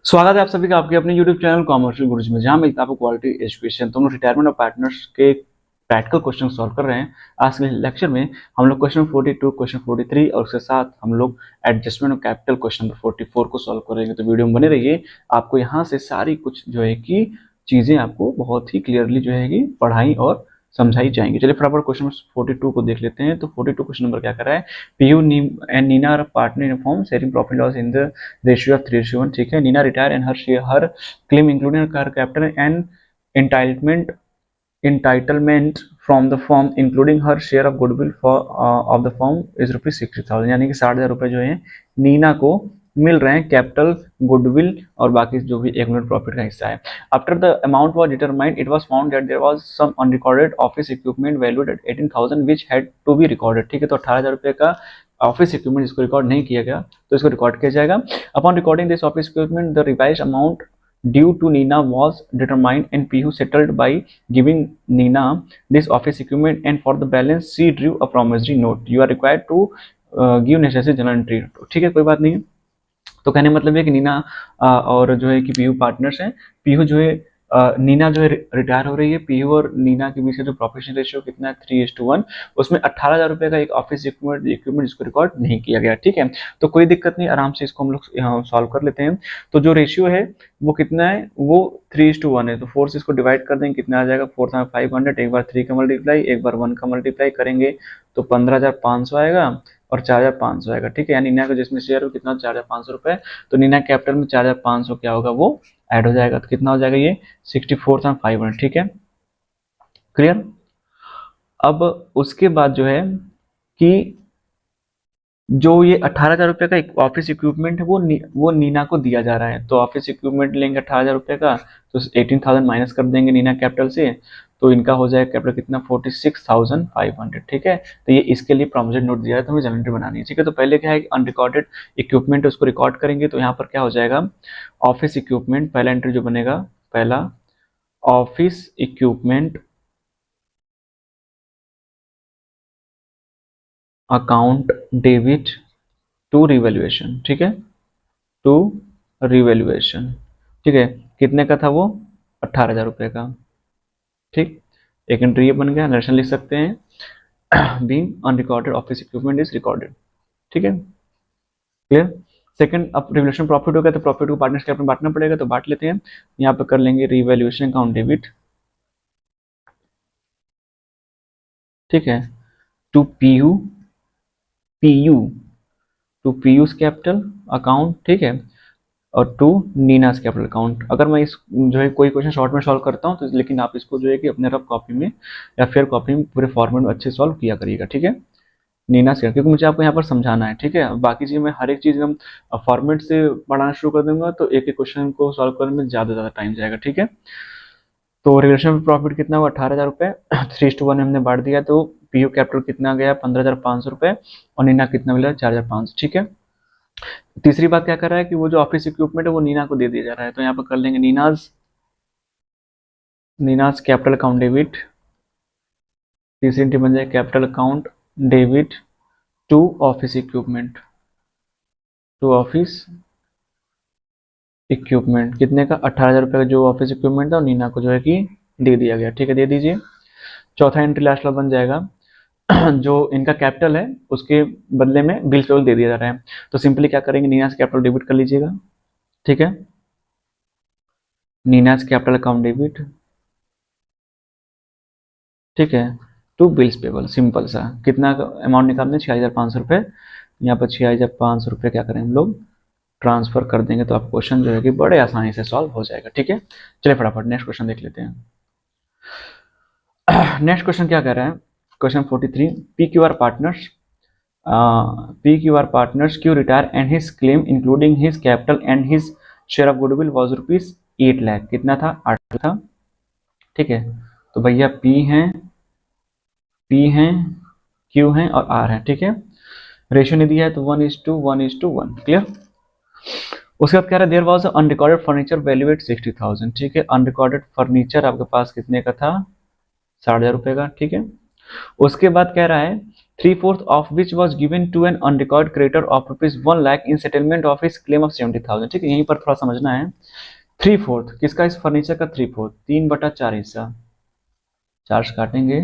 स्वागत है आप सभी का आपके अपने YouTube चैनल कॉमर्शियल गुरुजी में, जहां मैं आपको क्वालिटी एजुकेशन तुम लोग रिटायरमेंट और पार्टनर्स के प्रैक्टिकल क्वेश्चन सॉल्व कर रहे हैं। आज के लेक्चर में हम लोग क्वेश्चन 42, क्वेश्चन 43 और उसके साथ हम लोग adjustment of capital question number 44 को सॉल्व करेंगे। तो वीडियो में बने रहिए, आपको यहाँ से सारी कुछ जो है कि चीजें आपको बहुत ही क्लियरली जो है कि पढ़ाई और समझाई जाएंगी। चलिए फटाफट क्वेश्चन 42 को देख लेते हैं। तो 42 क्वेश्चन नंबर क्या कर रहा है, Piyu and Neena are partner in form sharing profit loss in the ratio of 3:1। ठीक है, Neena retire and her claim including her capital and entitlement from the firm including her share of goodwill for of the firm is ₹60,000। यानी कि 60,000 रुपए जो है नीना को मिल रहे हैं कैपिटल, गुडविल और बाकी जो भी एक्यूमुलेटेड प्रॉफिट का हिस्सा है। After the amount was determined it was found that there was some unrecorded office equipment valued at 18,000 which had to be recorded. ठीक है, तो 18,000 रुपए का ऑफिस इक्विपमेंट इसको रिकॉर्ड नहीं किया गया, तो इसको रिकॉर्ड किया जाएगा। Upon recording this office equipment the revised amount due to Nina was determined and Pihu settled by giving Nina this office equipment, and for the balance she drew a promissory note. You are required to give necessary journal entry। ठीक है, कोई बात नहीं है। तो कहने मतलब है कि नीना और जो है कि पीयू पार्टनर्स हैं। पीयू जो है नीना जो है रिटायर हो रही है, पीयू और नीना के बीच का जो प्रोफेशनल रेशियो कितना है 3:1, उसमें 18,000 रुपए का एक ऑफिस इक्विपमेंट जिसको रिकॉर्ड नहीं किया गया। ठीक है, तो कोई दिक्कत नहीं, आराम से इसको हम लोग यहाँ सॉल्व कर लेते हैं। तो जो रेशियो है वो कितना है, वो 3:1 है। तो 4 से इसको डिवाइड कर देंगे, कितना आ जाएगा 4,500। एक बार 3 का मल्टीप्लाई, एक बार 1 का मल्टीप्लाई करेंगे तो 15,500 आएगा और 4,500 आएगा। ठीक है, यानी नीना का जिसमें शेयर हो कितना 4,500 रुपए, तो नीना कैपिटल में 4,500 क्या होगा वो ऐड हो जाएगा। तो कितना हो जाएगा ये 64,500। ठीक है, क्लियर। अब उसके बाद जो है कि जो ये 18,000 रुपए का ऑफिस इक्विपमेंट है वो नीना को दिया जा रहा है। तो ऑफिस इक्विपमेंट लेंगे 18,000 रुपए का, तो 18,000 माइनस कर देंगे नीना कैपिटल से, तो इनका हो जाएगा कैपिटल कितना 46,500। ठीक है, तो ये इसके लिए प्रोमिसरी नोट दिया है, तो हमें जनरेटर बनानी है। ठीक है, तो पहले क्या है अनरिकॉर्डेड इक्विपमेंट उसको रिकॉर्ड करेंगे। तो यहाँ पर क्या हो जाएगा ऑफिस इक्विपमेंट, पहला एंट्री जो बनेगा, पहला office equipment account debit to revaluation. ठीक है, टू रिवैल्यूएशन। ठीक है, कितने का था वो 18,000 रुपए का। ठीक, एक एंट्री ये बन गया, नरेशन लिख सकते हैं being unrecorded office equipment is recorded. ठीक है, क्लियर। सेकंड, अब रिवैल्यूएशन प्रॉफिट हो गया तो प्रॉफिट को पार्टनर्स कैपिटल में बांटना पड़ेगा, तो बांट लेते हैं। यहाँ पे कर लेंगे रिवैल्यूएशन अकाउंट डेबिट, ठीक है, टू पीयू पीयू टू पीयूस कैपिटल अकाउंट। ठीक है, और टू नीनास कैपिटल अकाउंट। अगर मैं इस जो है कोई क्वेश्चन शॉर्ट में सॉल्व करता हूँ तो लेकिन आप इसको जो है कि अपने रफ कॉपी में या फिर कॉपी में पूरे फॉर्मेट में अच्छे सॉल्व किया करिएगा। ठीक है, नीनास कैपिटल, क्योंकि मुझे आपको यहाँ पर समझाना है। ठीक है, बाकी चीज़ में हर एक चीज़ हम फॉर्मेट से पढ़ाना शुरू कर दूंगा तो एक एक क्वेश्चन को सॉल्व करने में ज़्यादा टाइम जाएगा। ठीक है, तो रिलेशन प्रॉफिट कितना हुआ 18,000 रुपये, 3:1 हमने बांट दिया, तो पीयू कैपिटल कितना गया 15,500 रुपये और नीना कितना मिला 4,500। ठीक है, तीसरी बात क्या कर रहा है कि वो जो ऑफिस इक्विपमेंट है वो नीना को दे दिया जा रहा है, तो यहाँ पर कर लेंगे नीनाज कैपिटल अकाउंट डेबिट। तीसरी एंट्री बन जाए capital account debit to office equipment, to office equipment कितने का 18,000 रुपये का जो ऑफिस इक्विपमेंट था और नीना को जो है कि दे दिया गया। ठीक है, दे दीजिए। चौथा एंट्री लास्ट वाला बन जाएगा जो इनका कैपिटल है उसके बदले में बिल पेबल दे दिया जा रहा है, तो सिंपली क्या करेंगे नीनास कैपिटल डेबिट कर लीजिएगा। ठीक है, नीनास कैपिटल अकाउंट डेबिट, ठीक है, टू बिल्स पेबल। सिंपल सा, कितना अमाउंट निकालने 6,500 रुपये, यहाँ पर 6,500 रुपये क्या करें हम लोग ट्रांसफर कर देंगे, तो आप क्वेश्चन जो है कि बड़े आसानी से सॉल्व हो जाएगा। ठीक है, चलिए फटाफट नेक्स्ट क्वेश्चन देख लेते हैं। नेक्स्ट क्वेश्चन क्या कह रहा है, question 43, PQR partners Q retire and his claim including his capital and his share of goodwill was ₹8 lakh. कितना था 8 था। ठीक है, तो भैया P हैं Q हैं और R हैं। ठीक है, रेशियो नहीं दिया है तो 1:1:1, क्लियर। उसके बाद कह रहा है there was unrecorded furniture value at 60,000। ठीक है, अनरिकॉर्डेड फर्नीचर आपके पास कितने का था 60,000 रुपये का। ठीक है, उसके बाद कह रहा है 3/4 of which was given to an unrecorded creditor of rupees 1 lakh in settlement of his claim of 70,000। ठीक है, यहीं पर थोड़ा समझना है। 3/4 किसका, इस फर्नीचर का 3/4, 3/4 हिस्सा, चार्ज काटेंगे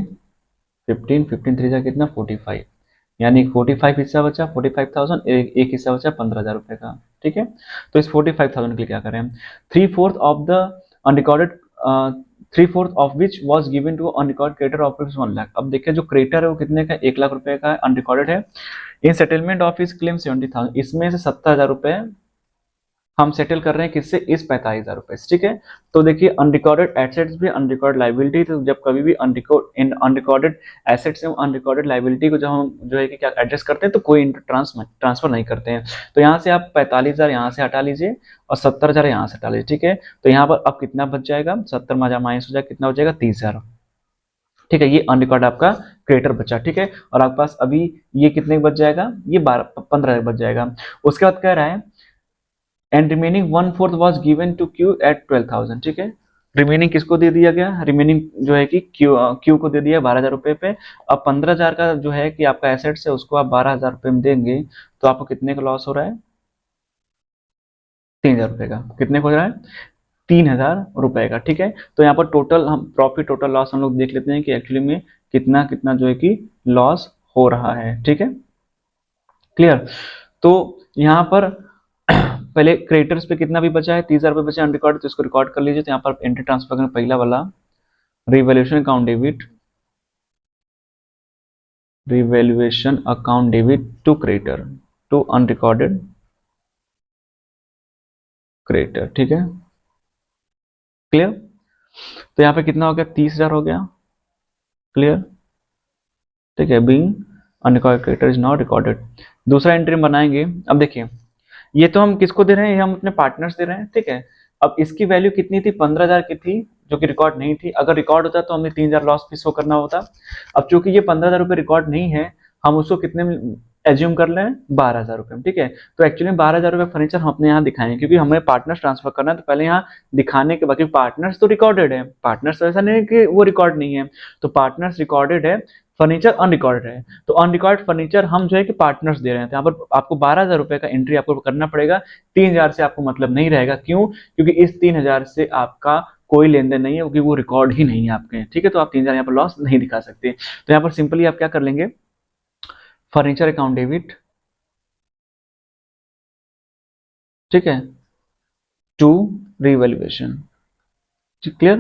15, 15 3 जा कितना 45, यानी 45 हिस्सा बचा 45,000, एक हिस्सा बचा 15,000 रुपए का। ठीक है, तो इस 45,000 के लिए क्या करें हम, 3/4 of the unrecorded 3/4 of which was given to unrecord creditor of 1 lakh. अब देखिए जो क्रेडिटर है वो कितने का, 1 लाख रुपए का अनरिकॉर्डेड है। इन सेटलमेंट ऑफ इस क्लेम 70,000, इसमें से 70,000 रुपए हम सेटल कर रहे हैं किससे, इस 45,000 रुपए से। ठीक है, तो देखिए अनरिकॉर्डेड एसेट्स भी अनरिकॉर्ड लाइबिलिटी, तो जब कभी भी अनरिकॉर्डेड एसेट्स एवं अनरिकॉर्डेड लाइबिलिटी को जब हम जो है कि क्या एडजस्ट करते हैं तो कोई ट्रांसफर नहीं करते हैं। तो यहाँ से आप 45,000 यहाँ से हटा लीजिए और 70,000 यहाँ से हटा लीजिए। ठीक है, तो यहाँ पर अब कितना बच जाएगा, 70 में माइनस हो जाएगा, कितना हो जाएगा 30,000। ठीक है, ये अनरिकॉर्ड आपका क्रेडिटर बचा। ठीक है, और आपके पास अभी ये कितने बच जाएगा, ये 15,000 बच जाएगा। उसके बाद कह रहा है and remaining 1/4 was given to Q at 12,000। ठीक है, रिमेनिंग किसको दे दिया गया, रिमेनिंग जो है कि क्यू को दे दिया 12,000 रुपए पे। अब 15,000 का जो है कि आपका एसेट्स है उसको आप 12,000 रुपए में देंगे तो आपको कितने का लॉस हो रहा है, 3,000 रुपए का। कितने को हो रहा है, 3,000 रुपए का। ठीक है, तो यहाँ पर टोटल हम प्रॉफिट टोटल लॉस हम लोग देख लेते हैं कि एक्चुअली में कितना कितना जो है कि लॉस हो रहा है। ठीक है, क्लियर। तो यहाँ पर पहले क्रेडिटर्स पे कितना भी बचा है, 30,000 रुपए बचा अनरिकॉर्ड, तो इसको रिकॉर्ड कर लीजिए। तो यहाँ पर एंट्री ट्रांसफर करें, पहला वाला revaluation account debit, revaluation account debit to creditor, to unrecorded creditor. ठीक है, क्लियर। तो यहाँ पे कितना हो गया, 30,000 हो गया, क्लियर। ठीक है, being unrecorded creditor is not recorded. दूसरा एंट्री बनाएंगे। अब देखिए ये तो हम किसको दे रहे हैं, ये हम अपने पार्टनर्स दे रहे हैं। ठीक है, अब इसकी वैल्यू कितनी थी, 15,000 की थी, जो कि रिकॉर्ड नहीं थी। अगर रिकॉर्ड होता तो हमें 3,000 लॉस भी शो करना होता। अब चूंकि ये 15,000 रुपये रिकॉर्ड नहीं है, हम उसको कितने में एज्यूम कर लें, 12,000 रुपये में। ठीक है, तो एक्चुअली 12,000 रुपये फर्नीचर हम अपने यहाँ दिखाएंगे, क्योंकि हमें पार्टनर्स ट्रांसफर करना है। तो पहले यहाँ दिखाने के बाकी पार्टनर्स तो रिकॉर्डेड है, पार्टनर्स तो ऐसा नहीं है कि वो रिकॉर्ड नहीं है, तो पार्टनर्स रिकॉर्डेड है, फर्नीचर अनरिकॉर्डेड है। तो अनरिकॉर्ड फर्नीचर हम जो है कि पार्टनर्स दे रहे हैं, तो यहाँ पर आपको 12,000 रुपये का एंट्री आपको करना पड़ेगा। 3,000 से आपको मतलब नहीं रहेगा, क्यों, क्योंकि इस 3,000 से आपका कोई लेन देन नहीं है, क्योंकि वो रिकॉर्ड ही नहीं है आपके। ठीक है, तो आप 3,000 यहाँ पर लॉस नहीं दिखा सकते। तो यहाँ पर सिंपली आप क्या कर लेंगे, फर्नीचर अकाउंट डेबिट, ठीक है, टू रिवैल्यूएशन। क्लियर,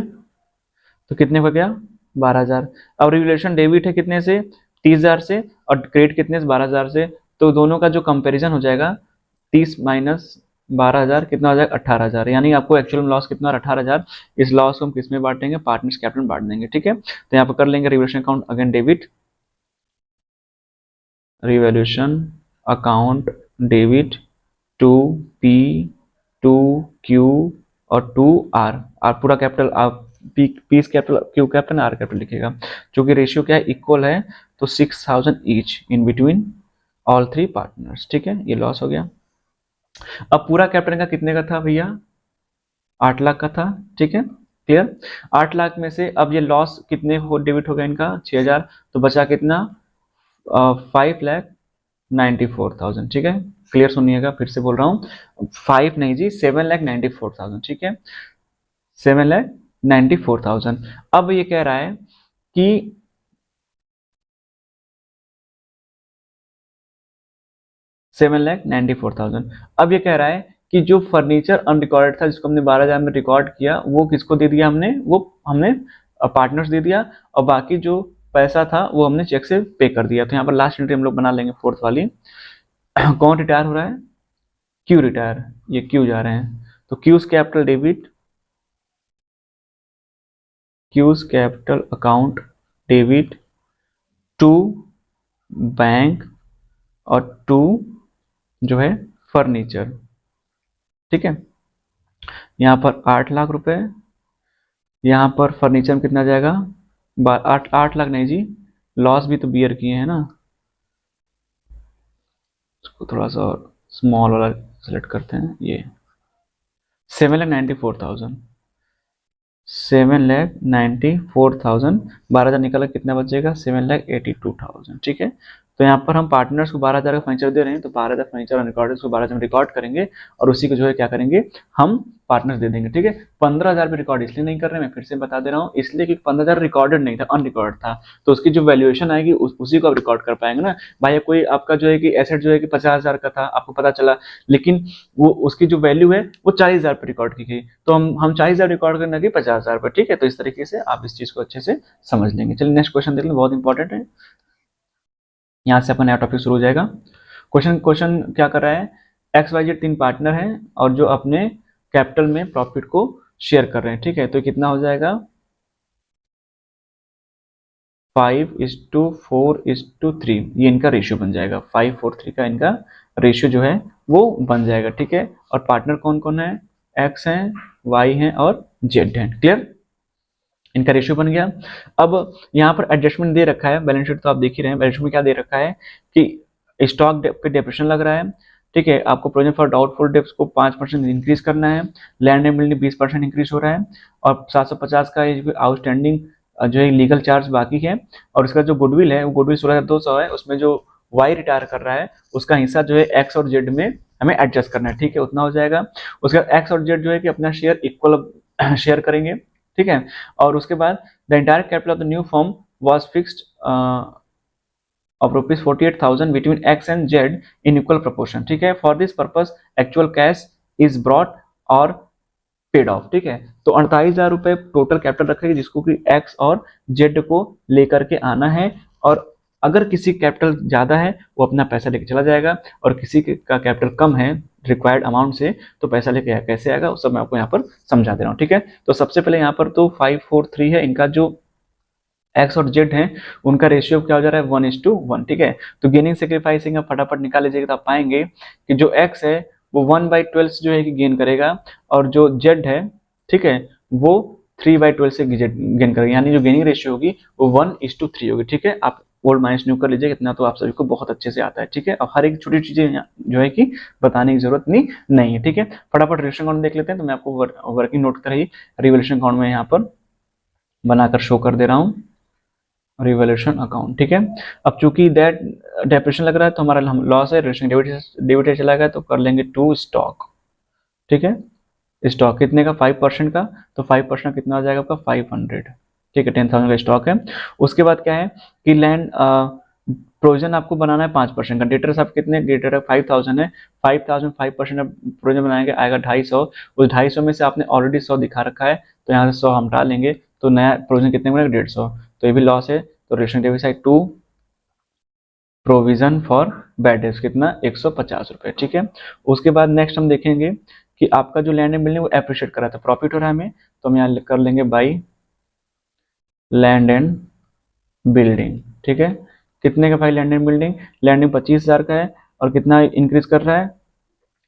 तो कितने हो गया 12,000। अब रिवैल्यूएशन डेबिट है कितने से, 30,000 से, और क्रेडिट कितने से, 12,000 से। तो दोनों का जो कंपैरिजन हो जाएगा 30 माइनस 12,000 कितना हो जाएगा 18,000, यानी आपको एक्चुअल लॉस कितना, 18,000। इस लॉस को हम किस में बांटेंगे, पार्टनर्स कैपिटल में बांट देंगे। ठीक है, तो यहाँ पर कर लेंगे revaluation account again debit, revaluation account debit to P, to Q और टू आर। आर पूरा कैपिटल, आप P capital, Q capital, R capital लिखेगा। क्योंकि रेशियो क्या है, इक्वल है, तो 6,000 each in between all three partners. ठीक है, ये लॉस हो गया। अब पूरा कैपिटल का कितने का था भैया, 8 लाख का था। ठीक है, क्लियर। 8 लाख में से अब ये लॉस कितने हो डेबिट हो गया इनका, 6,000, तो बचा कितना, 5,94,000। ठीक है, क्लियर सुनिएगा, फिर से बोल रहा हूँ, 5 नहीं जी, 7,94,000। ठीक है, 7,94,000। अब ये कह रहा है कि 7,94,000। अब ये कह रहा है कि जो फर्नीचर अनरिकॉर्डेड था, जिसको हमने 12,000 में रिकॉर्ड किया, वो किसको दे दिया हमने, वो हमने पार्टनर्स दे दिया, और बाकी जो पैसा था वो हमने चेक से पे कर दिया। तो यहाँ पर लास्ट एंट्री हम लोग बना लेंगे, फोर्थ वाली। कौन रिटायर हो रहा है, क्यू रिटायर, ये क्यू जा रहे हैं, तो Q's capital debit, Q's capital account debit to bank और टू जो है फर्नीचर। ठीक है, यहाँ पर 8 लाख रुपए, यहाँ पर फर्नीचर में कितना जाएगा, 8 लाख नहीं जी, लॉस भी तो बियर किए हैं ना, इसको थोड़ा सा स्मॉल वाला सेलेक्ट करते हैं, ये 7,94,000, 7,94,000, 12,000 निकाला कितना बचेगा 7,82,000। ठीक है, तो यहाँ पर हम पार्टनर्स को 12,000 का फर्नीचर दे रहे हैं, तो 12,000 फर्नीचर और रिकॉर्डर्स को 12,000 में रिकॉर्ड करेंगे और उसी को जो है क्या करेंगे हम पार्टनर्स दे देंगे। ठीक है, 15,000 पे रिकॉर्ड इसलिए नहीं कर रहे हैं, मैं फिर से बता दे रहा हूँ, इसलिए कि 15,000 रिकॉर्डेड नहीं था, अनरिकॉर्ड था, तो उसकी जो वैल्यूएशन आएगी उसी को आप रिकॉर्ड कर पाएंगे ना। भाई कोई आपका जो है कि एसेट जो है कि 50,000 का था, आपको पता चला, लेकिन वो उसकी जो वैल्यू है वो 40,000 पे रिकॉर्ड की गई, तो हम 40,000 रिकॉर्ड करना कि 50,000 पर। ठीक है, तो इस तरीके से आप इस चीज को अच्छे से समझ लेंगे। चलिए नेक्स्ट क्वेश्चन देख लें, बहुत इंपॉर्टेंट है, यहाँ से अपना नया टॉपिक शुरू हो जाएगा। क्वेश्चन क्वेश्चन क्या कर रहा है, एक्स वाई जेड 3 पार्टनर हैं और जो अपने कैपिटल में प्रॉफिट को शेयर कर रहे हैं। ठीक है, तो कितना हो जाएगा 5:4:3, ये इनका रेशियो बन जाएगा, 5:4:3 का इनका रेशियो जो है वो बन जाएगा। ठीक है, और पार्टनर कौन कौन है, एक्स है, वाई है और जेड है। क्लियर, इनका रेशियो बन गया। अब यहाँ पर एडजस्टमेंट दे रखा है, बैलेंस शीट तो आप देख ही रहे हैं, बैलेंस शीट में क्या दे रखा है कि स्टॉक पे डेप्रिसिएशन लग रहा है। ठीक है, आपको प्रोविजन फॉर डाउटफुल डेब्ट्स को 5% इंक्रीज करना है, लैंड एंड बिल्डिंग 20% इंक्रीज हो रहा है, और 750 का आउटस्टैंडिंग जो है लीगल चार्ज बाकी है, और इसका जो गुडविल है वो गुडविल 16,200 है, उसमें जो वाई रिटायर कर रहा है उसका हिस्सा जो है एक्स और जेड में हमें एडजस्ट करना है। ठीक है, उतना हो जाएगा। उसके बाद एक्स और जेड जो है कि अपना शेयर इक्वल शेयर करेंगे। ठीक है, और उसके बाद the entire capital of the new firm was fixed of rupees 48,000 between X and Z in equal proportion। ठीक है, for this purpose actual cash is brought और पेड ऑफ। ठीक है, तो 48,000 रुपए टोटल कैपिटल रखेगी जिसको कि एक्स और जेड को लेकर के आना है, और अगर किसी कैपिटल ज्यादा है वो अपना पैसा लेके चला जाएगा, और किसी का कैपिटल कम है रिक्वायर्ड अमाउंट से तो पैसा लेके कैसे आएगा, उस सब मैं आपको यहाँ पर समझा दे रहा हूँ। ठीक है, तो सबसे पहले यहाँ पर तो 5:4:3 है, इनका जो एक्स और जेड है उनका रेशियो क्या हो जा रहा है 1:1। ठीक है, तो गेनिंग सेक्रीफाइसिंग आप फटाफट निकाल लीजिएगा तो आप पाएंगे कि जो एक्स है वो 1/12 जो है कि गेन करेगा, और जो जेड है ठीक है वो 3/12 से गेन करेगा, यानी जो गेनिंग रेशियो होगी वो 1:3 होगी। ठीक है, आप ओल्ड माइनस न्यू कर लीजिएगा, इतना तो आप सभी को बहुत अच्छे से आता है। ठीक है, और हर एक छोटी चीजें जो है कि बताने की जरूरत नहीं है। ठीक है, फटाफट रिवोल्यूशन अकाउंट देख लेते हैं, तो मैं आपको वर्किंग नोट कर ही रिवोल्यूशन अकाउंट में यहाँ पर बनाकर शो कर दे रहा हूँ, रिवोल्यूशन अकाउंट। ठीक है, अब चूंकि दैट डेप्रिसिएशन लग रहा है तो हमारा लॉस है, डेबिट चला गया तो कर लेंगे टू स्टॉक। ठीक है, स्टॉक कितने का 5% का, तो 5% कितना हो जाएगा आपका 500। ठीक है, 10,000 का स्टॉक है। उसके बाद क्या है कि लैंड प्रोविजन आपको बनाना है 5% का, डेटर्स आप कितने, डेटर 5,000 है, 5,000 5% प्रोविजन बनाएंगे आएगा 250, उस 250 में से आपने ऑलरेडी 100 दिखा रखा है तो यहाँ से 100 हम डाल लेंगे, तो नया प्रोविजन कितने बनेगा 150, तो ये भी लॉस है, तो rationing debit side to provision for bad debts कितना 150 रुपए। ठीक है, उसके बाद नेक्स्ट हम देखेंगे कि आपका जो लैंड एंड बिल्डिंग वो एप्रिशिएट कर रहा था, प्रॉफिट हो रहा है हमें, तो हम यहाँ कर लेंगे बाई लैंड एंड बिल्डिंग। ठीक है, कितने का भाई लैंड एंड बिल्डिंग, लैंडिंग 25,000 का है और कितना इंक्रीज कर रहा है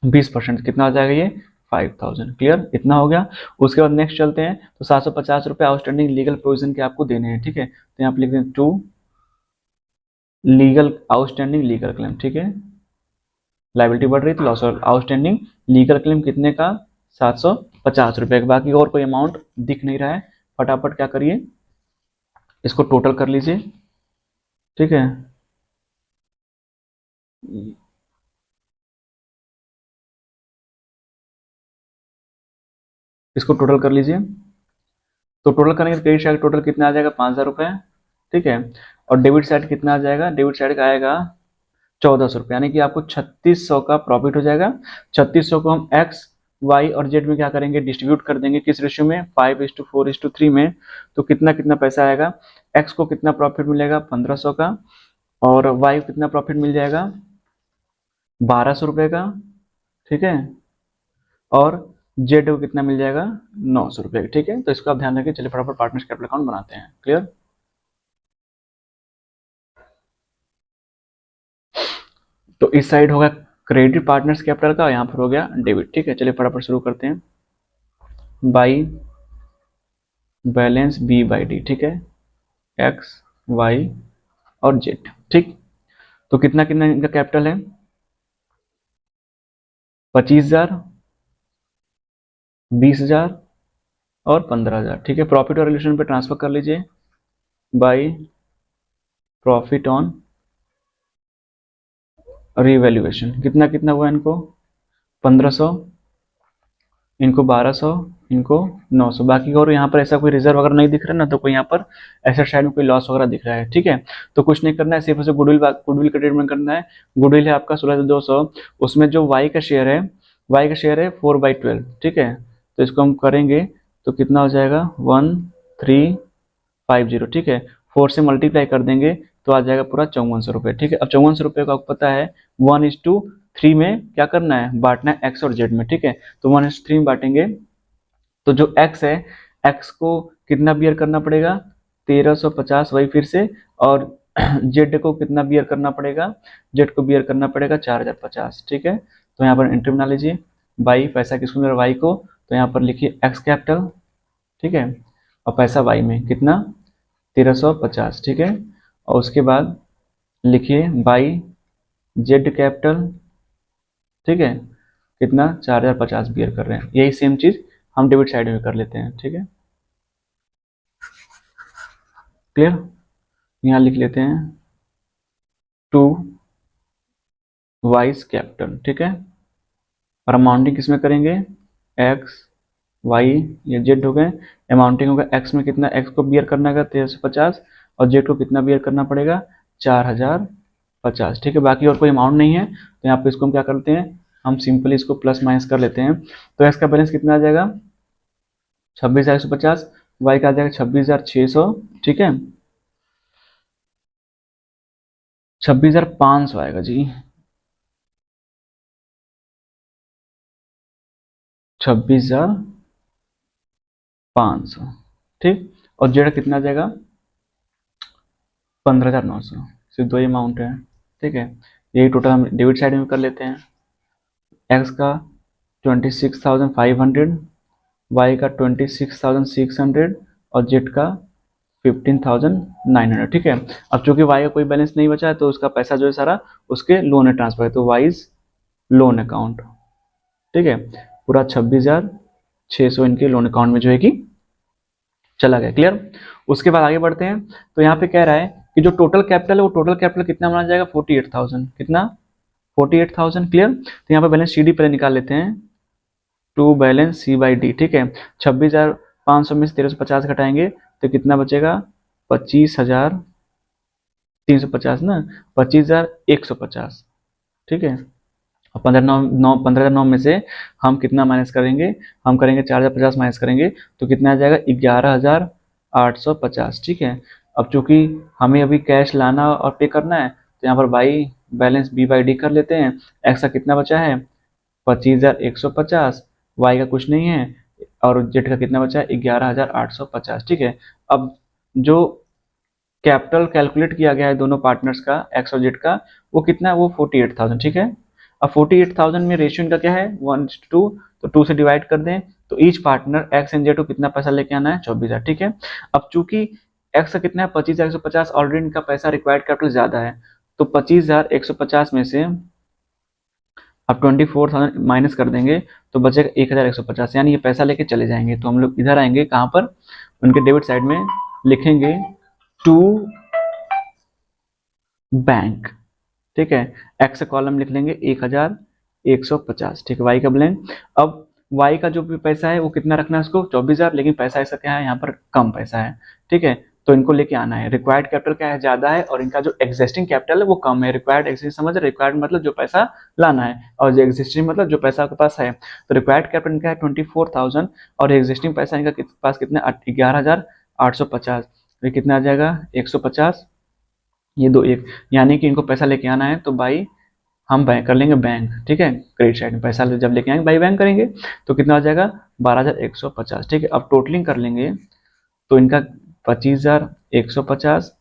20%, कितना हो जाएगा ये 5,000। क्लियर, इतना हो गया। उसके बाद नेक्स्ट चलते हैं, तो 750 रुपए आउटस्टैंडिंग लीगल प्रोविजन के आपको देने हैं। ठीक है, तो यहाँ पे लिख दें to legal outstanding legal claim. ठीक है, लाइबिलिटी बढ़ रही थी, लॉस और आउटस्टैंडिंग लीगल क्लेम कितने का 750 रुपए का, बाकी और कोई अमाउंट दिख नहीं रहा है, फटाफट क्या करिए इसको टोटल कर लीजिए। ठीक है, इसको टोटल कर लीजिए, तो टोटल करेंगे तो क्रेडिट साइड टोटल कितना आ जाएगा 5,000 रुपए। ठीक है, और डेबिट साइड कितना आ जाएगा, डेबिट साइड का आएगा 1,400 रुपये, यानी कि आपको 3,600 का प्रॉफिट हो जाएगा। 3,600 को हम एक्स वाई और जेड में क्या करेंगे डिस्ट्रीब्यूट कर देंगे, किस रेशियो में 5:4:3 में, तो कितना कितना पैसा आएगा, एक्स को कितना प्रॉफिट मिलेगा 1,500 का, और वाई को कितना प्रॉफिट मिल जाएगा 1,200 रुपये का। ठीक है, और जेड को कितना मिल जाएगा 900 रुपये। ठीक है, तो इसको आप ध्यान रखिए। चलिए फटाफट पार्टनर्स कैपिटल अकाउंट बनाते हैं। क्लियर, तो इस साइड होगा क्रेडिट पार्टनर्स कैपिटल का, यहाँ पर हो गया डेबिट। ठीक है, चलिए फटाफट शुरू करते हैं, by balance B by D. ठीक है, एक्स वाई और जेड। ठीक, तो कितना कितना इनका कैपिटल है 25,000, 20,000 और 15,000। ठीक है, प्रॉफिट और रिलेशन पे ट्रांसफर कर लीजिए बाई प्रॉफिट ऑन रिवैल्यूएशन। कितना कितना हुआ इनको, 1500, इनको 1200, इनको 900। बाकी और यहाँ पर ऐसा कोई रिजर्व वगैरह नहीं दिख रहा ना, तो कोई यहाँ पर एसेट साइड में कोई लॉस वगैरह दिख रहा है। ठीक है, तो कुछ नहीं करना है, सिर्फ उसे गुडविल का ट्रीटमेंट करना है। गुडविल है आपका 16,200, उसमें जो वाई का शेयर है, वाई का शेयर है 4/12। ठीक है, तो इसको हम करेंगे तो कितना हो जाएगा 1350। ठीक है, 4 से मल्टीप्लाई कर देंगे तो आ जाएगा पूरा 5400 रुपये। ठीक है, अब 5400 रुपये को आपको पता है 1:3 में क्या करना है, बांटना है एक्स और जेड में। ठीक है, तो 1:3 में बांटेंगे तो जो एक्स है, एक्स को कितना बियर करना पड़ेगा 1350, वही फिर से। और जेड को कितना बियर करना पड़ेगा, जेड को बियर करना पड़ेगा 4050। ठीक है, तो यहाँ पर एंट्री बना लीजिए, बाई पैसा किसको मिल रहा है वाई को, तो यहाँ पर लिखिए एक्स कैपिटल। ठीक है, और पैसा वाई में कितना 1350। ठीक है, और उसके बाद लिखिए बाई जेड कैपिटल। ठीक है, कितना 4050 बियर कर रहे हैं। यही सेम चीज हम डेबिट साइड में कर लेते हैं। ठीक है, क्लियर। यहाँ लिख लेते हैं टू वाइज कैपिटल। ठीक है, और अमाउंटिंग किसमें करेंगे, एक्स वाई, ये जेड हो गए। अमाउंटिंग होगा एक्स में कितना, एक्स को बियर करना है 1350, और जेड को कितना बियर करना पड़ेगा 4050। ठीक है, बाकी और कोई अमाउंट नहीं है, तो यहाँ पे इसको हम क्या करते हैं, हम सिंपली इसको प्लस माइनस कर लेते हैं। तो एक्स का बैलेंस कितना आ जाएगा 26,150, वाई का आ जाएगा 26,600। ठीक है, 26,500 आएगा जी, 26,500। ठीक, और जेड कितना आ जाएगा 15,900। सिर्फ दो ही अमाउंट है। ठीक है, यही टोटल हम डेबिट साइड में कर लेते हैं। एक्स का 26,500, वाई का 26,600, और जेड का 15,900। ठीक है, अब चूंकि वाई का कोई बैलेंस नहीं बचा है तो उसका पैसा जो है सारा उसके लोन में ट्रांसफर है, तो वाइज लोन अकाउंट। ठीक है, पूरा 26,600 इनके लोन अकाउंट में जो है कि चला गया। क्लियर। उसके बाद आगे बढ़ते हैं, तो यहाँ पे कह रहा है कि जो टोटल कैपिटल है वो टोटल कैपिटल कितना माना जाएगा 48,000। कितना 48,000। क्लियर, तो यहाँ पे बैलेंस सी डी पहले निकाल लेते हैं, to balance C by D. ठीक है, 26,500 में से 1350 घटाएंगे तो कितना बचेगा 25,350 ना, 25,150। ठीक है, और 15,900 में से हम कितना माइनस करेंगे, हम करेंगे 4,050 माइनस करेंगे तो कितना आ जाएगा 11,850। ठीक है, अब चूंकि हमें अभी कैश लाना और पे करना है तो यहाँ पर by balance B by D कर लेते हैं। एक्स का कितना बचा है 25,150, वाई का कुछ नहीं है, और जेड का कितना बचा है 11,850। ठीक है, अब जो कैपिटल कैलकुलेट किया गया है दोनों पार्टनर्स का, एक्स और जेड का, वो कितना है वो 48,000। ठीक है, अब 48,000 में रेशियो इनका क्या है 1:2, तो 2 से डिवाइड कर दें तो each partner x and Z को कितना पैसा लेके आना है 24,000। ठीक है, अब चूंकि एक्स का कितना है 25,150, ऑलरेडी इनका पैसा रिक्वायर्ड कैपिटल ज्यादा है, तो 25,150 में से अब 24,000 माइनस कर देंगे तो बचेगा 1,150, यानी ये पैसा लेके चले जाएंगे। तो हम लोग इधर आएंगे कहाँ पर, उनके डेबिट साइड में लिखेंगे टू बैंक। ठीक है, एक्स कॉलम लिख लेंगे 1,150। ठीक है, वाई का ब्लैंक। अब वाई का जो भी पैसा है वो कितना रखना है उसको 24,000, लेकिन पैसा ऐसा क्या है यहाँ पर कम पैसा है। ठीक है, तो इनको लेके आना है, रिक्वायर्ड कैपिटल क्या है ज्यादा है और इनका जो एग्जिस्टिंग कैपिटल है वो कम है। रिक्वायर्ड एग्जिस्टिंग समझ रहे, रिक्वायर्ड मतलब जो पैसा लाना है, और जो एग्जिस्टिंग मतलब जो पैसा आपके पास है। तो रिक्वायर्ड कैपिटल इनका है 24,000 और एग्जिस्टिंग पैसा इनका पास कितना 11,850। तो कितना आ जाएगा 150, ये दो एक, यानी कि इनको पैसा लेके आना है तो बाई हम बैंक कर लेंगे बैंक। ठीक है, क्रेडिट साइड में पैसा जब लेके आएंगे बाई बैंक करेंगे तो कितना हो जाएगा 12,150। ठीक है, अब टोटलिंग कर लेंगे तो इनका 25,150,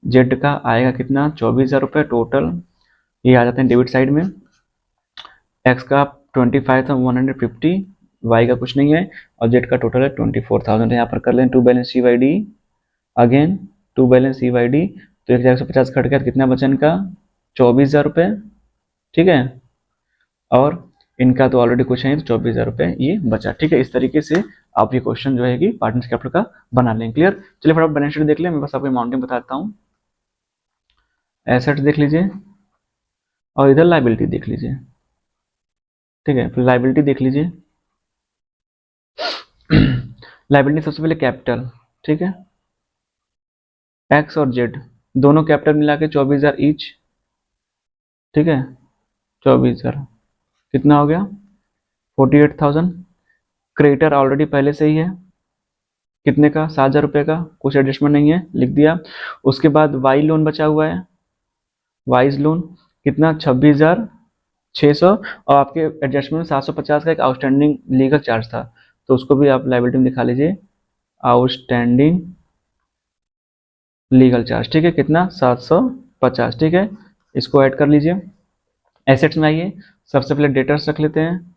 जेड का आएगा कितना 24,000 रुपये टोटल, ये आ जाते हैं डेबिट साइड में। एक्स का 25,150, वाई का कुछ नहीं है, और जेड का टोटल है 24,000। यहाँ पर कर लें to balance C Y D, again to balance C Y D, तो 1,150 घट गया कितना बचा इनका 24,000 रुपये। ठीक है, और इनका तो ऑलरेडी कुछ है, तो 24,000 रुपये ये बचा। ठीक है, इस तरीके से आप ये क्वेश्चन जो है कि पार्टनर्स कैपिटल का बना लें। क्लियर। चलिए फटाफट बैलेंस शीट देख लें, मैं बस आपको अमाउंटिंग बताता हूँ। एसेट्स देख लीजिए और इधर लाइबिलिटी देख लीजिए। ठीक है, फिर लाइबिलिटी देख लीजिए। लाइबिलिटी सबसे पहले कैपिटल, ठीक है, एक्स और जेड दोनों कैपिटल मिला के 24,000 ईच। ठीक है, 24,000 कितना हो गया, 48,000। क्रेडिटर ऑलरेडी पहले से ही है, कितने का, 7,000 रुपये का, कुछ एडजस्टमेंट नहीं है, लिख दिया। उसके बाद वाई लोन बचा हुआ है, वाइज लोन कितना, 26,600, और आपके एडजस्टमेंट 750 का एक आउटस्टैंडिंग लीगल चार्ज था, तो उसको भी आप लाइबिलिटी में दिखा लीजिए, आउटस्टैंडिंग लीगल चार्ज। ठीक है, कितना, 750। ठीक है, इसको ऐड कर लीजिए। एसेट्स में आइए, सबसे पहले डेटर्स रख लेते हैं।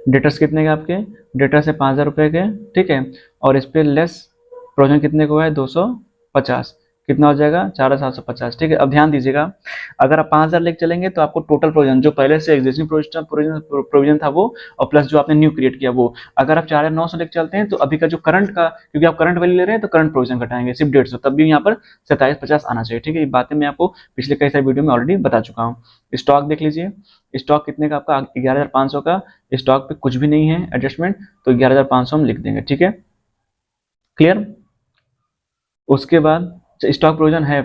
डेटर्स कितने के आपके, डेटर्स है 5,000 रुपये के। ठीक है, और इस पर लेस प्रोविजन कितने को है, 250, कितना हो जाएगा, 4,750। ठीक है, अब ध्यान दीजिएगा, अगर आप 5,000 लेके चलेंगे तो आपको टोटल प्रोविजन जो पहले से एग्जिस्टिंग प्रोविजन था वो, और प्लस जो आपने न्यू क्रिएट किया वो, अगर आप 4,900 लेके चलते हैं तो अभी का जो करंट का, क्योंकि आप करंट वैल्यू ले रहे हैं तो करंट प्रोविजन घटाएंगे सिर्फ 150, तब भी यहाँ पर 2750 आना चाहिए। ठीक है, ये बातें मैं आपको पिछले कई सारे वीडियो में ऑलरेडी बता चुका हूँ। स्टॉक देख लीजिए, स्टॉक कितने का आपका, 11,500 का। स्टॉक पे कुछ भी नहीं है एडजस्टमेंट, तो 11,500 हम लिख देंगे। ठीक है, क्लियर। उसके बाद स्टॉक प्रोविजन है,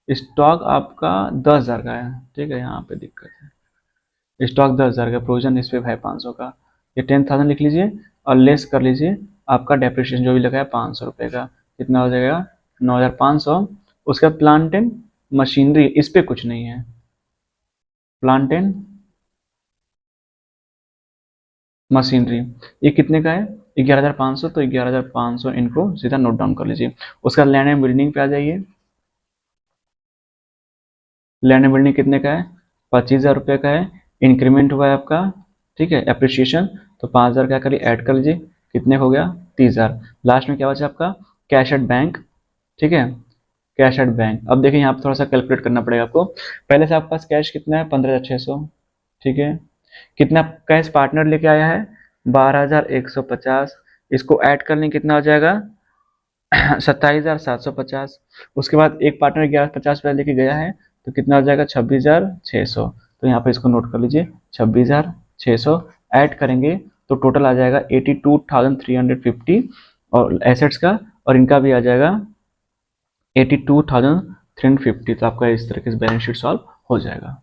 स्टॉक आपका 10,000 का है। ठीक है, यहाँ पे दिक्कत है, स्टॉक 10,000 का, प्रोविजन इस पे है 500 का, ये 10,000 लिख लीजिए और लेस कर लीजिए आपका डेप्रिसिएशन जो भी लगा है 500 रुपये का, कितना हो जाएगा, 9,500। उसके बाद प्लांट एंड मशीनरी, इस पे कुछ नहीं है, प्लांट एंड मशीनरी ये कितने का है, 11,500, तो 11,500 इनको सीधा नोट डाउन कर लीजिए। उसका लैंड एंड बिल्डिंग पे आ जाइए, लैंड एंड बिल्डिंग कितने का है, 25,000 रुपये का है, इंक्रीमेंट हुआ है आपका। ठीक है, एप्रिसिएशन, तो 5,000 क्या करिए, ऐड कर लीजिए, कितने हो गया, 30,000। लास्ट में क्या बचा आपका, कैश एट बैंक। ठीक है, कैश एट बैंक। अब देखिए यहाँ पर थोड़ा सा कैलकुलेट करना पड़ेगा आपको। पहले से आपके पास कैश कितना है, 15,600। ठीक है, कितना कैश पार्टनर लेके आया है, 12,150। इसको ऐड करने कितना हो जाएगा, 27,750। उसके बाद एक पार्टनर 11,50 रुपया लेके गया है, तो कितना हो जाएगा, 26,600। तो यहाँ पे इसको नोट कर लीजिए, 26,600 ऐड करेंगे तो टोटल आ जाएगा 82,350 और एसेट्स का, और इनका भी आ जाएगा 82,350। तो आपका इस तरीके से बैलेंस शीट सॉल्व हो जाएगा।